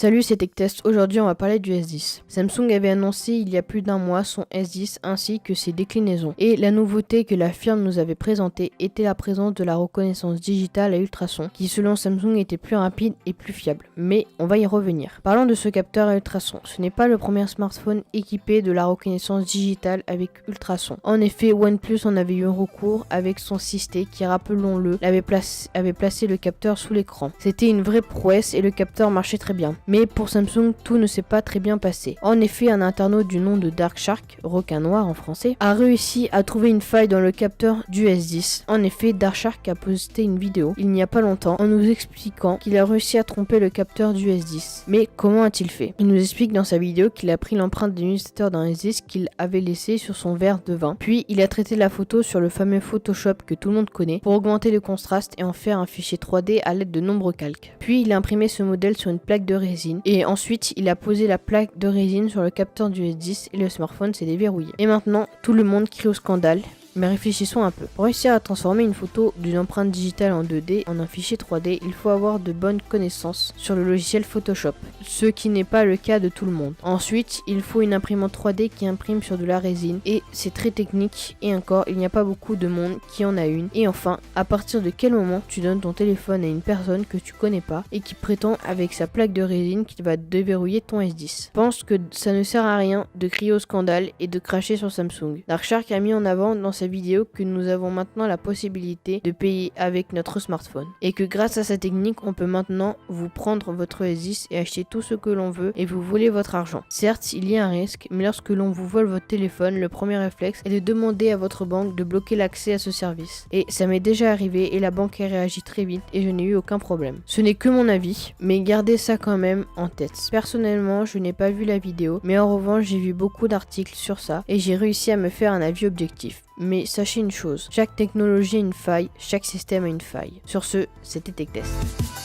Salut, c'est TechTest. Aujourd'hui, on va parler du S10. Samsung avait annoncé il y a plus d'un mois son S10 ainsi que ses déclinaisons. Et la nouveauté que la firme nous avait présentée était la présence de la reconnaissance digitale à ultrasons, qui selon Samsung était plus rapide et plus fiable. Mais on va y revenir. Parlons de ce capteur à ultrasons. Ce n'est pas le premier smartphone équipé de la reconnaissance digitale avec ultrasons. En effet, OnePlus en avait eu un recours avec son 6T qui, rappelons-le, avait placé le capteur sous l'écran. C'était une vraie prouesse et le capteur marchait très bien. Mais pour Samsung, tout ne s'est pas très bien passé. En effet, un internaute du nom de Dark Shark, requin noir en français, a réussi à trouver une faille dans le capteur du S10. En effet, Dark Shark a posté une vidéo il n'y a pas longtemps en nous expliquant qu'il a réussi à tromper le capteur du S10. Mais comment a-t-il fait? Il nous explique dans sa vidéo qu'il a pris l'empreinte de l'utilisateur d'un S10 qu'il avait laissé sur son verre de vin. Puis il a traité la photo sur le fameux Photoshop que tout le monde connaît pour augmenter le contraste et en faire un fichier 3D à l'aide de nombreux calques. Puis il a imprimé ce modèle sur une plaque de résine et ensuite il a posé la plaque de résine sur le capteur du S10 et le smartphone s'est déverrouillé. Et maintenant, tout le monde crie au scandale. Mais réfléchissons un peu. Pour réussir à transformer une photo d'une empreinte digitale en 2D en un fichier 3D, il faut avoir de bonnes connaissances sur le logiciel Photoshop, ce qui n'est pas le cas de tout le monde. Ensuite, il faut une imprimante 3D qui imprime sur de la résine et c'est très technique et encore, il n'y a pas beaucoup de monde qui en a une. Et enfin, à partir de quel moment tu donnes ton téléphone à une personne que tu connais pas et qui prétend avec sa plaque de résine qu'il va déverrouiller ton S10? Je pense que ça ne sert à rien de crier au scandale et de cracher sur Samsung. Dark Shark a mis en avant dans sa vidéo que nous avons maintenant la possibilité de payer avec notre smartphone et que grâce à cette technique on peut maintenant vous prendre votre S10 et acheter tout ce que l'on veut et vous voler votre argent. Certes, il y a un risque, mais lorsque l'on vous vole votre téléphone, le premier réflexe est de demander à votre banque de bloquer l'accès à ce service. Et ça m'est déjà arrivé et la banque a réagi très vite et je n'ai eu aucun problème. Ce n'est que mon avis, mais gardez ça quand même en tête. Personnellement, je n'ai pas vu la vidéo, mais en revanche j'ai vu beaucoup d'articles sur ça et j'ai réussi à me faire un avis objectif. Mais sachez une chose, chaque technologie a une faille, chaque système a une faille. Sur ce, c'était TechTest.